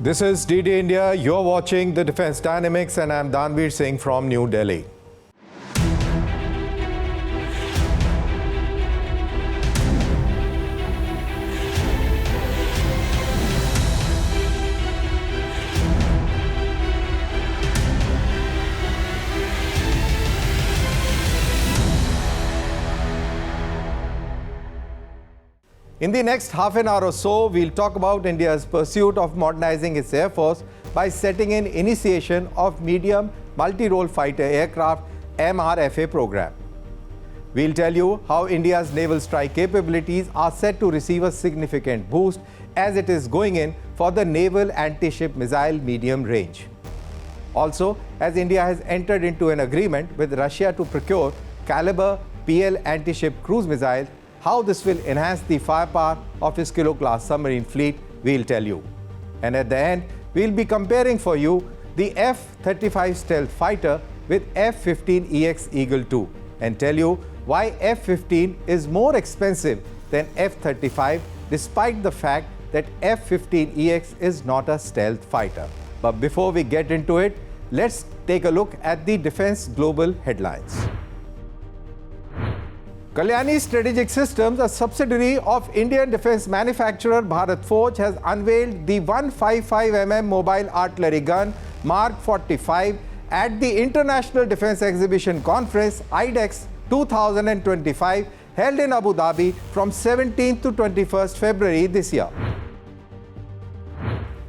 This is DD India. You're watching the Defense Dynamics, and I'm Danveer Singh from New Delhi. In the next half an hour or so, we'll talk about India's pursuit of modernizing its Air Force by setting in initiation of Medium Multi-Role Fighter Aircraft MRFA program. We'll tell you how India's naval strike capabilities are set to receive a significant boost as it is going in for the Naval Anti-Ship Missile Medium Range. Also, as India has entered into an agreement with Russia to procure caliber PL anti-ship cruise missiles, how this will enhance the firepower of its Kilo-class submarine fleet, we'll tell you. And at the end, we'll be comparing for you the F-35 stealth fighter with F-15EX Eagle II and tell you why F-15 is more expensive than F-35 despite the fact that F-15EX is not a stealth fighter. But before we get into it, let's take a look at the Defense Global headlines. Kalyani Strategic Systems, a subsidiary of Indian defense manufacturer Bharat Forge, has unveiled the 155mm mobile artillery gun Mark 45 at the International Defense Exhibition Conference IDEX 2025 held in Abu Dhabi from 17th to 21st February this year.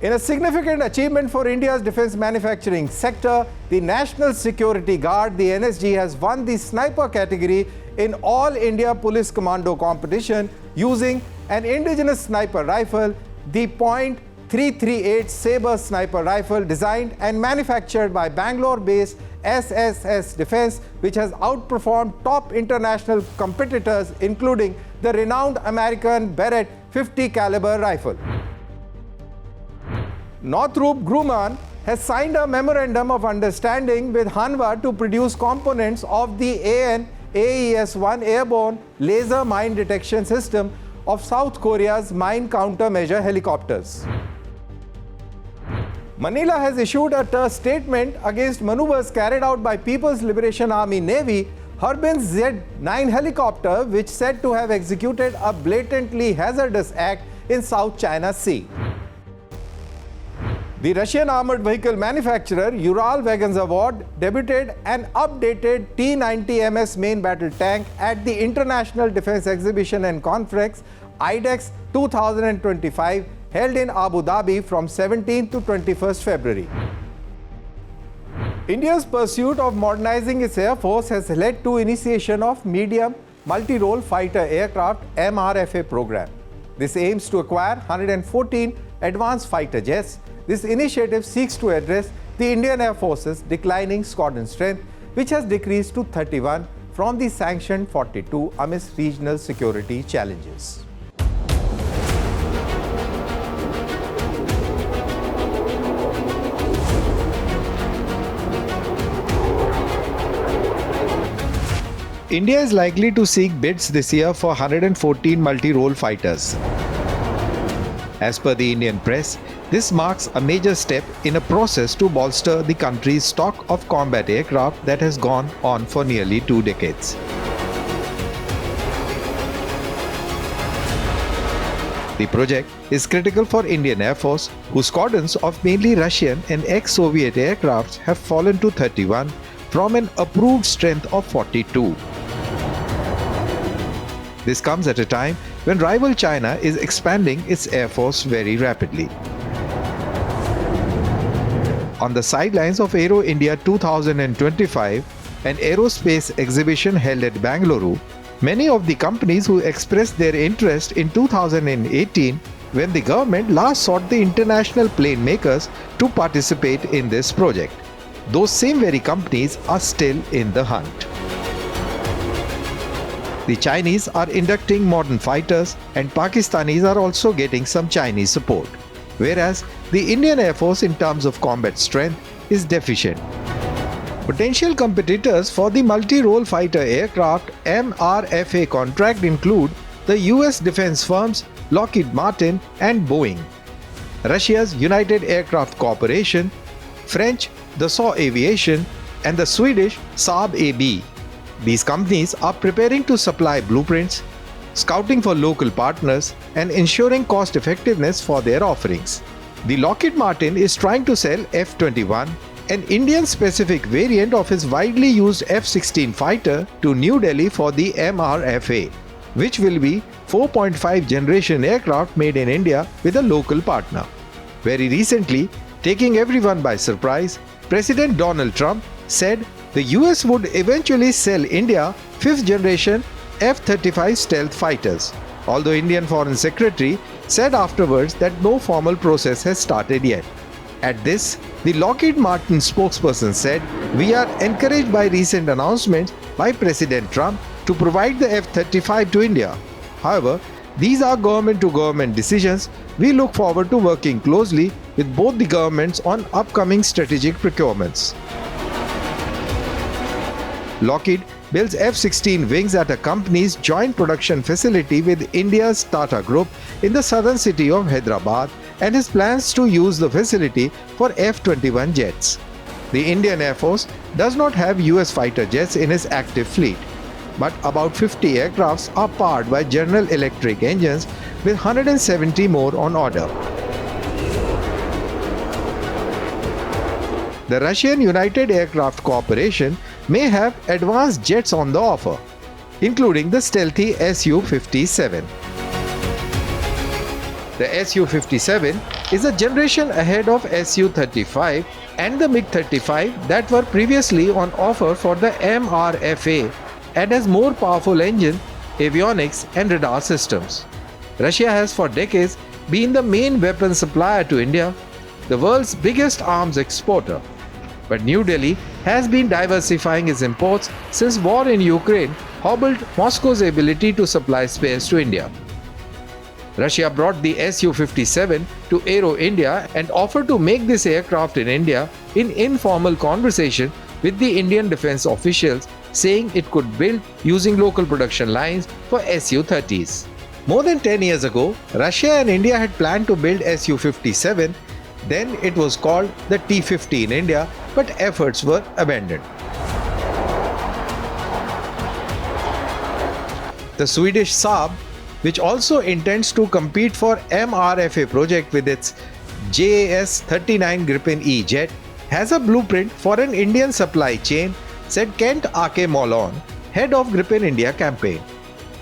In a significant achievement for India's defense manufacturing sector, the National Security Guard, the NSG, has won the sniper category in All India Police Commando competition using an indigenous sniper rifle, the .338 Sabre sniper rifle designed and manufactured by Bangalore-based SSS Defense, which has outperformed top international competitors including the renowned American Barrett 50 caliber rifle. Northrop Grumman has signed a memorandum of understanding with Hanwha to produce components of the AES-1 airborne laser mine detection system of South Korea's mine countermeasure helicopters. Manila has issued a terse statement against maneuvers carried out by People's Liberation Army Navy Harbin's Z-9 helicopter, which said to have executed a blatantly hazardous act in South China Sea. The Russian armored vehicle manufacturer Ural-Vagonzavod debuted an updated T-90MS main battle tank at the International Defense Exhibition and Conference IDEX 2025 held in Abu Dhabi from 17th to 21st February. India's pursuit of modernizing its Air Force has led to initiation of Medium Multi-Role Fighter Aircraft MRFA program. This aims to acquire 114 advanced fighter jets. This initiative seeks to address the Indian Air Force's declining squadron strength, which has decreased to 31 from the sanctioned 42 amidst regional security challenges. India is likely to seek bids this year for 114 multi-role fighters. As per the Indian press, this marks a major step in a process to bolster the country's stock of combat aircraft that has gone on for nearly 2 decades. The project is critical for Indian Air Force, whose squadrons of mainly Russian and ex-Soviet aircrafts have fallen to 31 from an approved strength of 42. This comes at a time when rival China is expanding its air force very rapidly. On the sidelines of Aero India 2025, an aerospace exhibition held at Bengaluru, many of the companies who expressed their interest in 2018 when the government last sought the international plane makers to participate in this project. Those same very companies are still in the hunt. The Chinese are inducting modern fighters and Pakistanis are also getting some Chinese support, whereas the Indian Air Force in terms of combat strength is deficient. Potential competitors for the multi-role fighter aircraft MRFA contract include the US defense firms Lockheed Martin and Boeing. Russia's United Aircraft Corporation, French Dassault Aviation, and the Swedish Saab AB. These companies are preparing to supply blueprints, scouting for local partners, and ensuring cost effectiveness for their offerings. The Lockheed Martin is trying to sell F-21, an Indian-specific variant of his widely used F-16 fighter, to New Delhi for the MRFA, which will be 4.5 generation aircraft made in India with a local partner. Very recently, taking everyone by surprise, President Donald Trump said the US would eventually sell India 5th generation F-35 stealth fighters, although Indian Foreign Secretary said afterwards that no formal process has started yet. At this, the Lockheed Martin spokesperson said, "We are encouraged by recent announcements by President Trump to provide the F-35 to India. However, these are government-to-government decisions. We look forward to working closely with both the governments on upcoming strategic procurements." Lockheed builds F-16 wings at a company's joint production facility with India's Tata Group in the southern city of Hyderabad, and has plans to use the facility for F-21 jets. The Indian Air Force does not have US fighter jets in its active fleet, but about 50 aircrafts are powered by General Electric engines, with 170 more on order. The Russian United Aircraft Corporation may have advanced jets on the offer, including the stealthy Su-57. The Su-57 is a generation ahead of Su-35 and the MiG-35 that were previously on offer for the MRFA, and has more powerful engine, avionics, and radar systems. Russia has for decades been the main weapon supplier to India, the world's biggest arms exporter. But New Delhi has been diversifying its imports since war in Ukraine hobbled Moscow's ability to supply spares to India. Russia brought the Su-57 to Aero India and offered to make this aircraft in India in informal conversation with the Indian defense officials, saying it could build using local production lines for Su-30s. More than 10 years ago, Russia and India had planned to build Su-57. Then it was called the T-50 in India, but efforts were abandoned. The Swedish Saab, which also intends to compete for MRFA project with its JAS-39 Gripen E jet, has a blueprint for an Indian supply chain, said Kent Ake Molon, head of Gripen India campaign.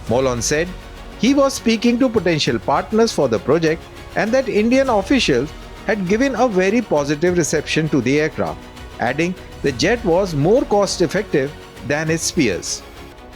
Molon said he was speaking to potential partners for the project and that Indian officials had given a very positive reception to the aircraft, adding the jet was more cost-effective than its peers.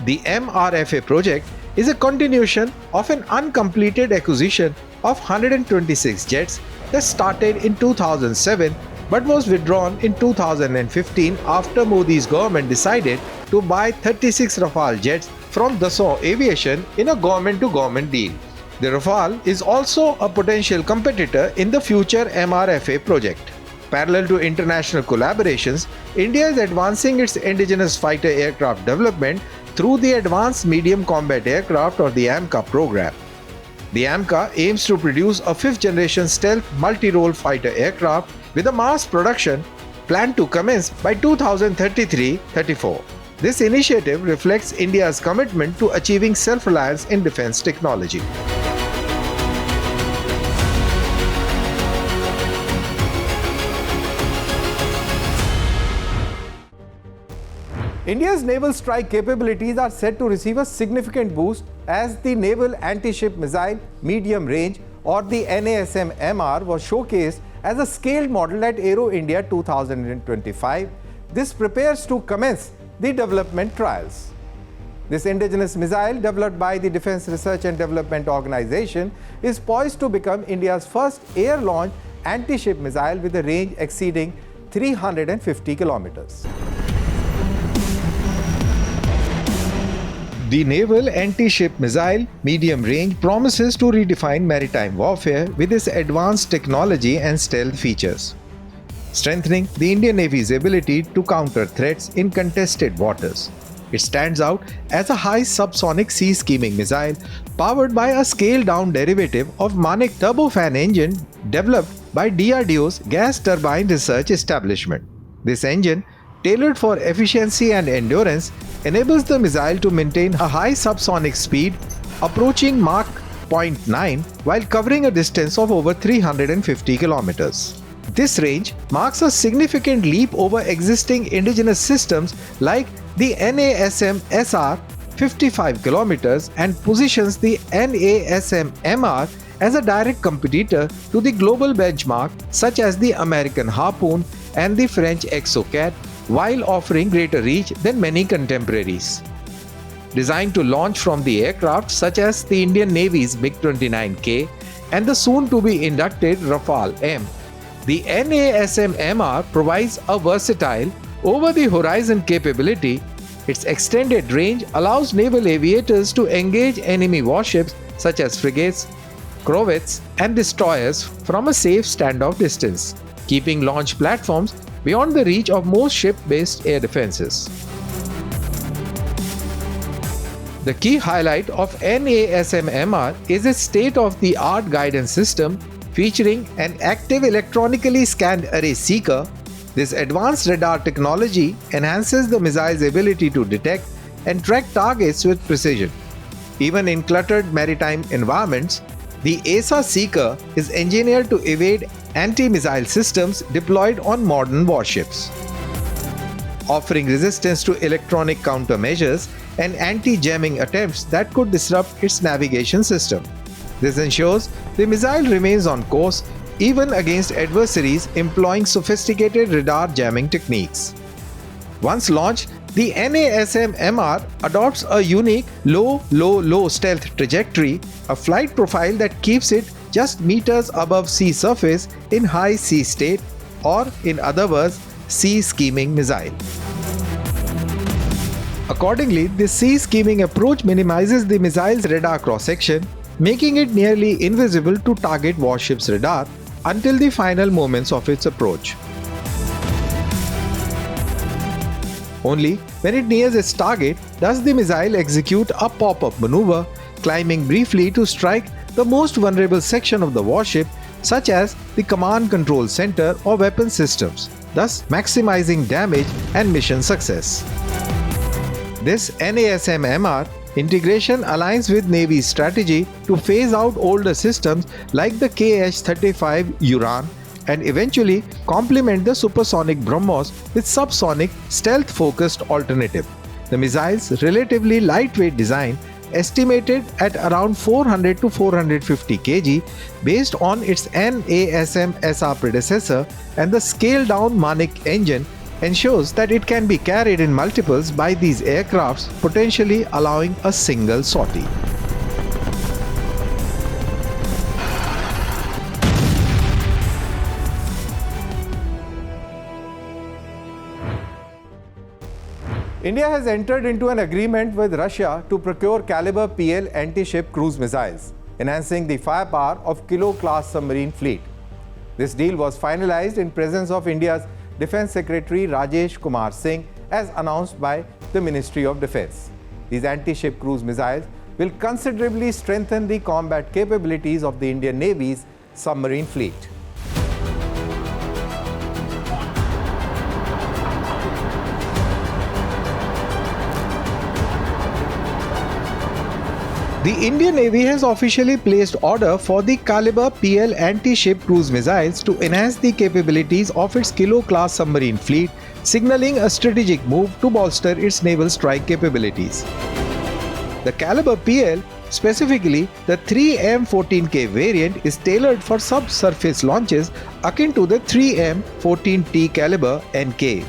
The MRFA project is a continuation of an uncompleted acquisition of 126 jets that started in 2007 but was withdrawn in 2015 after Modi's government decided to buy 36 Rafale jets from Dassault Aviation in a government-to-government deal. The Rafale is also a potential competitor in the future MRFA project. Parallel to international collaborations, India is advancing its indigenous fighter aircraft development through the Advanced Medium Combat Aircraft or the AMCA program. The AMCA aims to produce a 5th generation stealth multi-role fighter aircraft with a mass production planned to commence by 2033-34. This initiative reflects India's commitment to achieving self-reliance in defense technology. India's naval strike capabilities are set to receive a significant boost as the Naval Anti-Ship Missile Medium Range or the NASM-MR was showcased as a scaled model at Aero India 2025. This prepares to commence the development trials. This indigenous missile, developed by the Defence Research and Development Organization, is poised to become India's first air-launched anti-ship missile with a range exceeding 350 kilometers. The Naval Anti-Ship Missile Medium Range promises to redefine maritime warfare with its advanced technology and stealth features, strengthening the Indian Navy's ability to counter threats in contested waters. It stands out as a high subsonic sea skimming missile powered by a scaled-down derivative of Manik turbofan engine developed by DRDO's Gas Turbine Research Establishment. This engine, tailored for efficiency and endurance, enables the missile to maintain a high subsonic speed approaching Mach 0.9 while covering a distance of over 350 kilometers. This range marks a significant leap over existing indigenous systems like the NASM-MR 55 kilometers and positions the NASM-MR as a direct competitor to the global benchmark such as the American Harpoon and the French Exocet, while offering greater reach than many contemporaries. Designed to launch from the aircraft such as the Indian Navy's MiG-29K and the soon-to-be inducted Rafale M, the NASM-MR provides a versatile, over-the-horizon capability. Its extended range allows naval aviators to engage enemy warships such as frigates, corvettes, and destroyers from a safe standoff distance, keeping launch platforms beyond the reach of most ship-based air defenses. The key highlight of NASM-MR is its state-of-the-art guidance system featuring an active electronically scanned array seeker. This advanced radar technology enhances the missile's ability to detect and track targets with precision. Even in cluttered maritime environments, the ASA seeker is engineered to evade anti-missile systems deployed on modern warships, offering resistance to electronic countermeasures and anti-jamming attempts that could disrupt its navigation system. This ensures the missile remains on course even against adversaries employing sophisticated radar jamming techniques. Once launched, the NASM-MR adopts a unique low stealth trajectory, a flight profile that keeps it just meters above sea surface in high sea state, or in other words, sea skimming missile. Accordingly, this sea skimming approach minimizes the missile's radar cross-section, making it nearly invisible to target warship's radar until the final moments of its approach. Only when it nears its target does the missile execute a pop-up maneuver, climbing briefly to strike the most vulnerable section of the warship, such as the command control center or weapon systems, thus maximizing damage and mission success. This NASM-MR integration aligns with Navy's strategy to phase out older systems like the KH-35 Uran and eventually complement the supersonic BrahMos with subsonic, stealth-focused alternative. The missile's relatively lightweight design, estimated at around 400 to 450 kg based on its NASM-SR predecessor and the scaled-down Manik engine, ensures that it can be carried in multiples by these aircrafts, potentially allowing a single sortie. India has entered into an agreement with Russia to procure caliber PL anti-ship cruise missiles, enhancing the firepower of Kilo-class submarine fleet. This deal was finalized in presence of India's Defence Secretary Rajesh Kumar Singh, as announced by the Ministry of Defence. These anti-ship cruise missiles will considerably strengthen the combat capabilities of the Indian Navy's submarine fleet. The Indian Navy has officially placed order for the caliber PL anti-ship cruise missiles to enhance the capabilities of its Kilo-class submarine fleet, signaling a strategic move to bolster its naval strike capabilities. The caliber PL, specifically the 3M14K variant, is tailored for subsurface launches akin to the 3M14T caliber NK,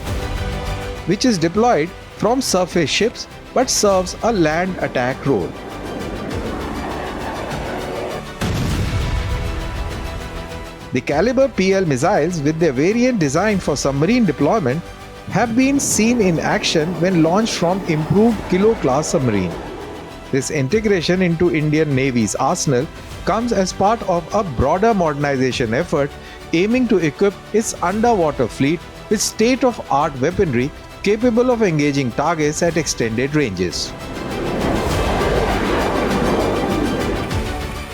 which is deployed from surface ships but serves a land attack role. The caliber PL missiles, with their variant designed for submarine deployment, have been seen in action when launched from improved Kilo-class submarine. This integration into Indian Navy's arsenal comes as part of a broader modernization effort aiming to equip its underwater fleet with state-of-the-art weaponry capable of engaging targets at extended ranges.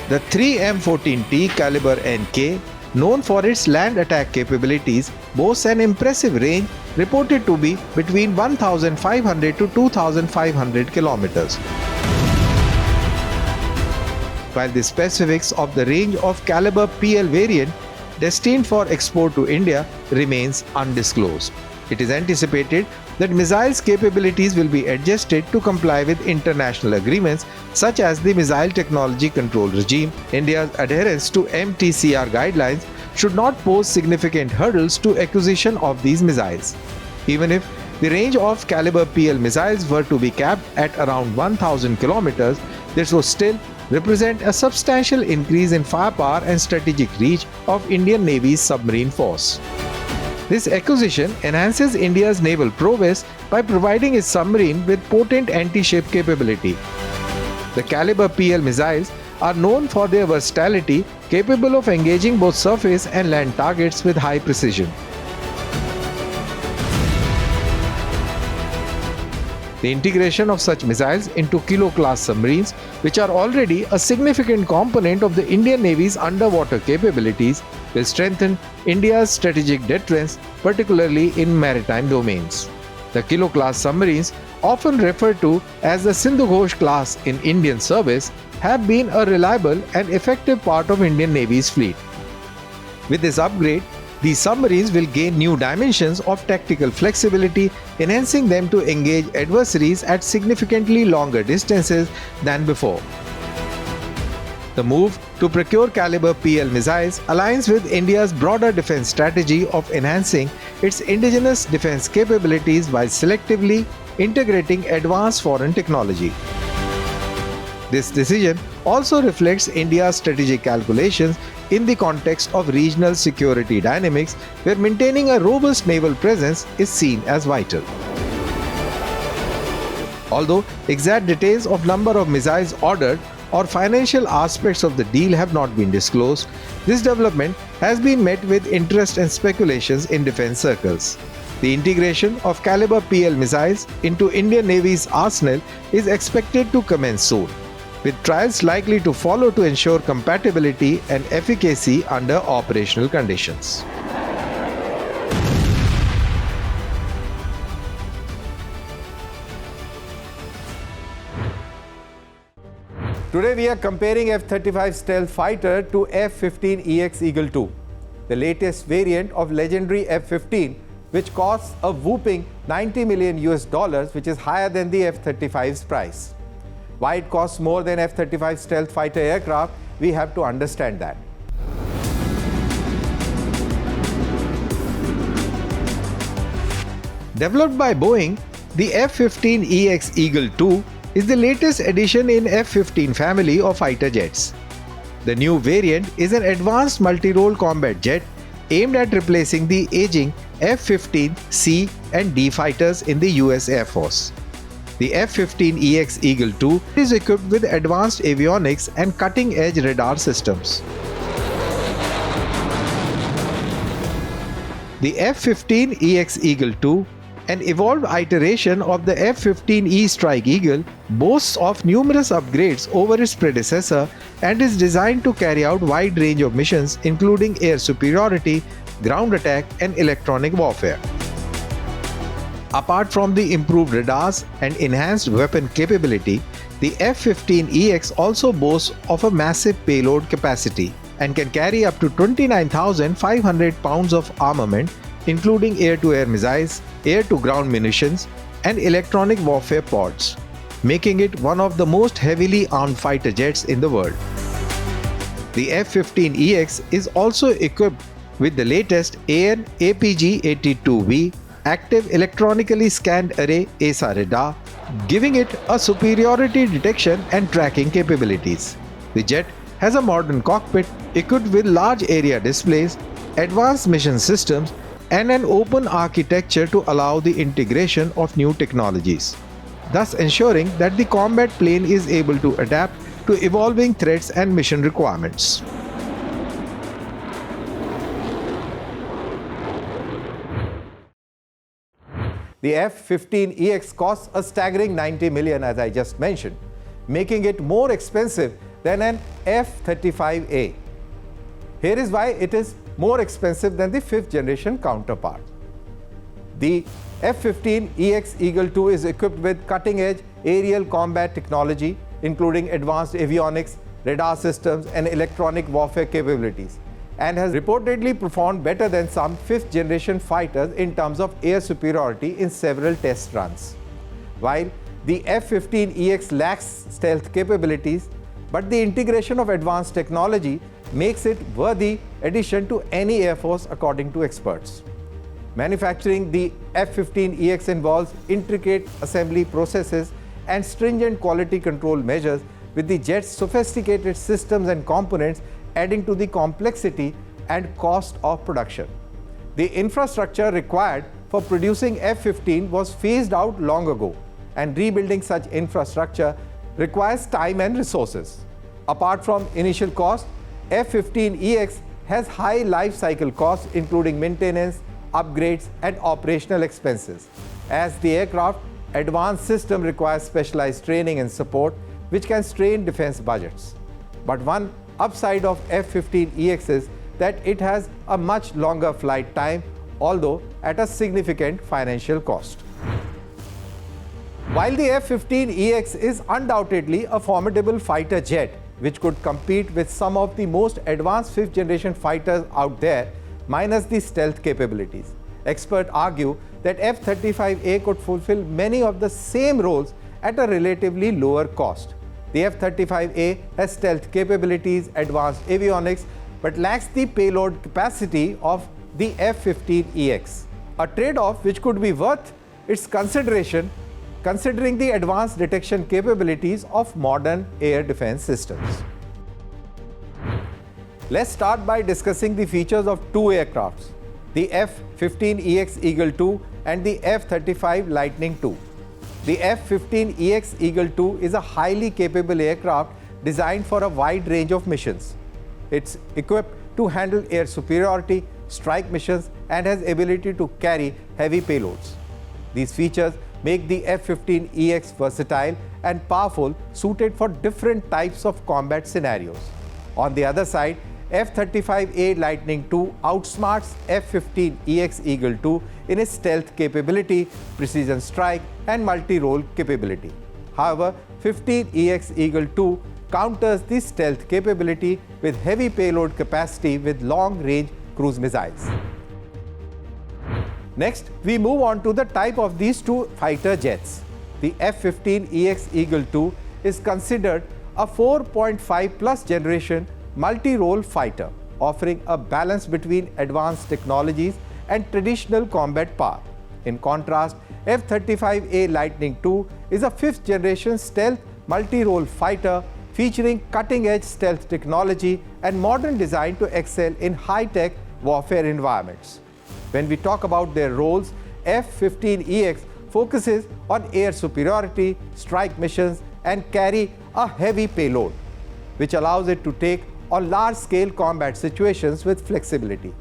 The 3M14T caliber NK, known for its land attack capabilities, boasts an impressive range reported to be between 1,500 to 2,500 kilometers. While the specifics of the range of caliber PL variant destined for export to India remains undisclosed. It is anticipated that missiles capabilities will be adjusted to comply with international agreements such as the Missile Technology Control Regime. India's adherence to MTCR guidelines should not pose significant hurdles to acquisition of these missiles. Even if the range of caliber PL missiles were to be capped at around 1,000 kilometers, this would still represent a substantial increase in firepower and strategic reach of Indian Navy's submarine force. This acquisition enhances India's naval prowess by providing its submarine with potent anti-ship capability. The caliber PL missiles are known for their versatility, capable of engaging both surface and land targets with high precision. The integration of such missiles into Kilo-class submarines, which are already a significant component of the Indian Navy's underwater capabilities, will strengthen India's strategic deterrence, particularly in maritime domains. The Kilo-class submarines, often referred to as the Sindhu Ghosh class in Indian service, have been a reliable and effective part of Indian Navy's fleet. With this upgrade, these submarines will gain new dimensions of tactical flexibility, enhancing them to engage adversaries at significantly longer distances than before. The move to procure caliber PL missiles aligns with India's broader defense strategy of enhancing its indigenous defense capabilities while selectively integrating advanced foreign technology. This decision also reflects India's strategic calculations in the context of regional security dynamics, where maintaining a robust naval presence is seen as vital. Although exact details of number of missiles ordered or financial aspects of the deal have not been disclosed, this development has been met with interest and speculations in defense circles. The integration of caliber PL missiles into Indian Navy's arsenal is expected to commence soon, with trials likely to follow to ensure compatibility and efficacy under operational conditions. Today we are comparing F-35 stealth fighter to F-15EX Eagle II, the latest variant of legendary F-15, which costs a whopping $90 million, which is higher than the F-35's price. Why it costs more than F-35 stealth fighter aircraft, we have to understand that. Developed by Boeing, the F-15EX Eagle II is the latest addition in F-15 family of fighter jets. The new variant is an advanced multi-role combat jet aimed at replacing the aging F-15C and D fighters in the US Air Force. The F-15EX Eagle II is equipped with advanced avionics and cutting-edge radar systems. The F-15EX Eagle II, an evolved iteration of the F-15E Strike Eagle, boasts of numerous upgrades over its predecessor and is designed to carry out wide range of missions including air superiority, ground attack and electronic warfare. Apart from the improved radars and enhanced weapon capability, the F-15EX also boasts of a massive payload capacity and can carry up to 29,500 pounds of armament, including air-to-air missiles, air-to-ground munitions, and electronic warfare pods, making it one of the most heavily armed fighter jets in the world. The F-15EX is also equipped with the latest AN APG-82V active electronically scanned array ASA radar, giving it a superiority detection and tracking capabilities. The jet has a modern cockpit equipped with large area displays, advanced mission systems, and an open architecture to allow the integration of new technologies, thus ensuring that the combat plane is able to adapt to evolving threats and mission requirements. The F-15EX costs a staggering $90 million, as I just mentioned, making it more expensive than an F-35A. Here is why it is more expensive than the fifth generation counterpart. The F-15EX Eagle II is equipped with cutting-edge aerial combat technology, including advanced avionics, radar systems, and electronic warfare capabilities, and has reportedly performed better than some fifth-generation fighters in terms of air superiority in several test runs. While the F-15EX lacks stealth capabilities, but the integration of advanced technology makes it worthy addition to any air force, according to experts. Manufacturing the F-15EX involves intricate assembly processes and stringent quality control measures, with the jet's sophisticated systems and components adding to the complexity and cost of production. The infrastructure required for producing F-15 was phased out long ago, and rebuilding such infrastructure requires time and resources. Apart from initial cost, F-15EX has high life cycle costs, including maintenance, upgrades, and operational expenses, as the aircraft advanced system requires specialized training and support, which can strain defense budgets. But one upside of F-15EX is that it has a much longer flight time, although at a significant financial cost. While the F-15EX is undoubtedly a formidable fighter jet, which could compete with some of the most advanced fifth-generation fighters out there, minus the stealth capabilities, experts argue that F-35A could fulfill many of the same roles at a relatively lower cost. The F-35A has stealth capabilities, advanced avionics, but lacks the payload capacity of the F-15EX, a trade-off which could be worth its consideration considering the advanced detection capabilities of modern air defense systems. Let's start by discussing the features of two aircrafts, the F-15EX Eagle II and the F-35 Lightning II. The F-15EX Eagle II is a highly capable aircraft designed for a wide range of missions. It's equipped to handle air superiority, strike missions, and has ability to carry heavy payloads. These features make the F-15EX versatile and powerful, suited for different types of combat scenarios. On the other side, F-35A Lightning II outsmarts F-15EX Eagle II in its stealth capability, precision strike, and multi-role capability. However, 15EX Eagle II counters the stealth capability with heavy payload capacity with long-range cruise missiles. Next, we move on to the type of these two fighter jets. The F-15EX Eagle II is considered a 4.5 plus generation multi-role fighter, offering a balance between advanced technologies and traditional combat power. In contrast, F-35A Lightning II is a fifth generation stealth multi-role fighter featuring cutting-edge stealth technology and modern design to excel in high-tech warfare environments. When we talk about their roles, F-15EX focuses on air superiority, strike missions, and carry a heavy payload, which allows it to take on large-scale combat situations with flexibility.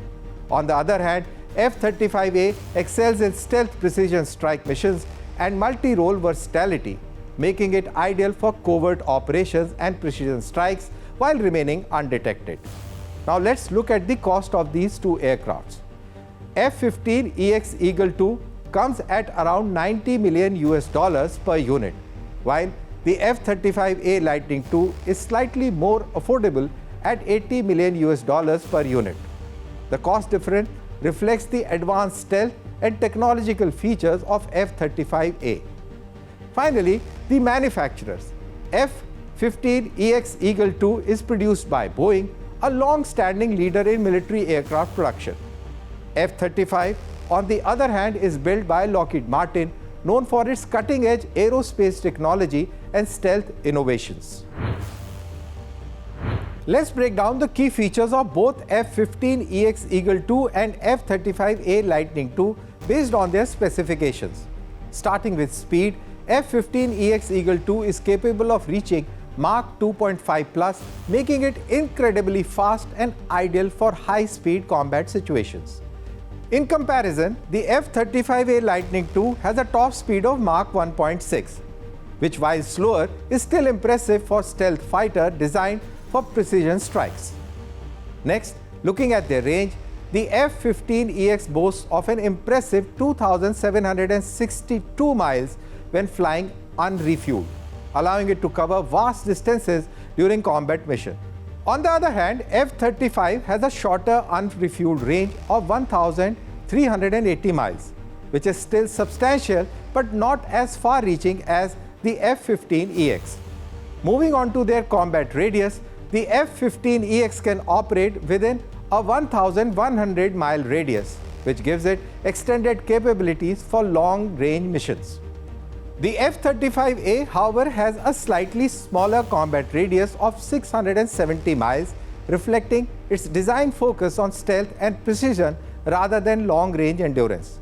On the other hand, F-35A excels in stealth precision strike missions and multi-role versatility, making it ideal for covert operations and precision strikes while remaining undetected. Now let's look at the cost of these two aircrafts. F-15EX Eagle II comes at around $90 million per unit, while the F-35A Lightning II is slightly more affordable at $80 million per unit. The cost difference reflects the advanced stealth and technological features of F-35A. Finally, the manufacturers. F-15EX Eagle II is produced by Boeing, a long-standing leader in military aircraft production. F-35, on the other hand, is built by Lockheed Martin, known for its cutting-edge aerospace technology and stealth innovations. Let's break down the key features of both F-15EX Eagle II and F-35A Lightning II based on their specifications. Starting with speed, F-15EX Eagle II is capable of reaching Mach 2.5+, making it incredibly fast and ideal for high-speed combat situations. In comparison, the F-35A Lightning II has a top speed of Mach 1.6, which while slower is still impressive for stealth fighter designed for precision strikes. Next, looking at their range, the F-15EX boasts of an impressive 2,762 miles when flying unrefueled, allowing it to cover vast distances during combat mission. On the other hand, F-35 has a shorter unrefueled range of 1,380 miles, which is still substantial but not as far-reaching as the F-15EX. Moving on to their combat radius, the F-15EX can operate within a 1,100-mile radius, which gives it extended capabilities for long-range missions. The F-35A, however, has a slightly smaller combat radius of 670 miles, reflecting its design focus on stealth and precision rather than long-range endurance.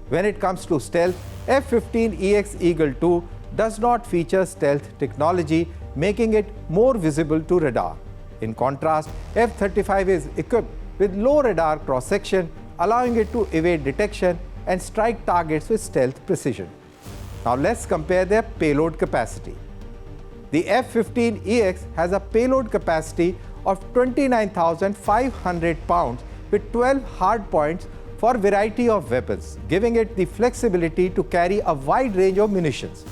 When it comes to stealth, F-15EX Eagle II does not feature stealth technology, making it more visible to radar. In contrast, F-35 is equipped with low radar cross-section, allowing it to evade detection and strike targets with stealth precision. Now let's compare their payload capacity. The F-15EX has a payload capacity of 29,500 pounds with 12 hard points for a variety of weapons, giving it the flexibility to carry a wide range of munitions.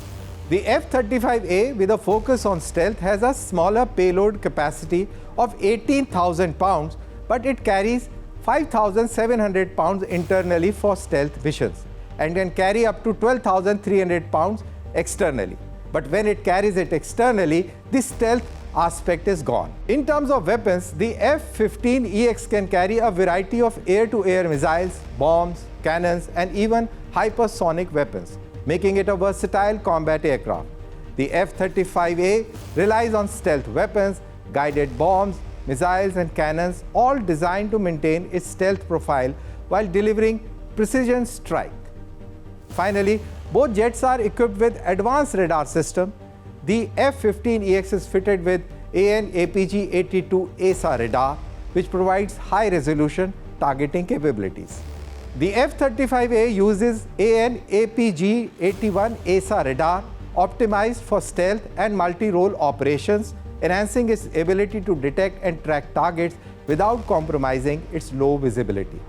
The F-35A, with a focus on stealth, has a smaller payload capacity of 18,000 pounds, but it carries 5,700 pounds internally for stealth missions and can carry up to 12,300 pounds externally. But when it carries it externally, the stealth aspect is gone. In terms of weapons, the F-15EX can carry a variety of air-to-air missiles, bombs, cannons, and even hypersonic weapons, making it a versatile combat aircraft. The F-35A relies on stealth weapons, guided bombs, missiles, and cannons, all designed to maintain its stealth profile while delivering precision strike. Finally, both jets are equipped with advanced radar system. The F-15EX is fitted with AN/APG-82 ASA radar, which provides high-resolution targeting capabilities. The F-35A uses AN/APG-81 ASA radar, optimized for stealth and multi-role operations, enhancing its ability to detect and track targets without compromising its low visibility.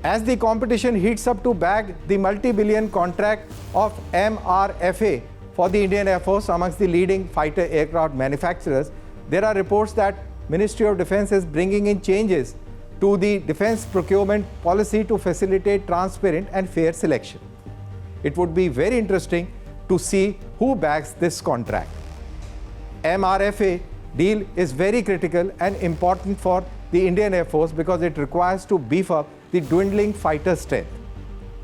As the competition heats up to bag the multi-billion contract of MRFA for the Indian Air Force amongst the leading fighter aircraft manufacturers, there are reports that Ministry of Defence is bringing in changes to the defence procurement policy to facilitate transparent and fair selection. It would be very interesting to see who bags this contract. MRFA deal is very critical and important for the Indian Air Force because it requires to beef up the dwindling fighter strength.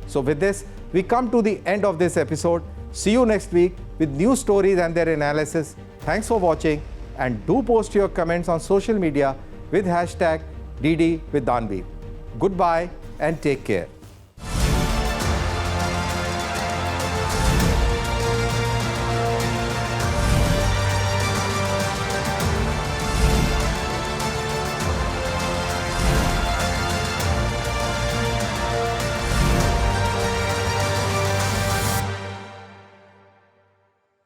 So with this, we come to the end of this episode. See you next week with new stories and their analysis. Thanks for watching, and do post your comments on social media with #DD with Danveer. Goodbye and take care.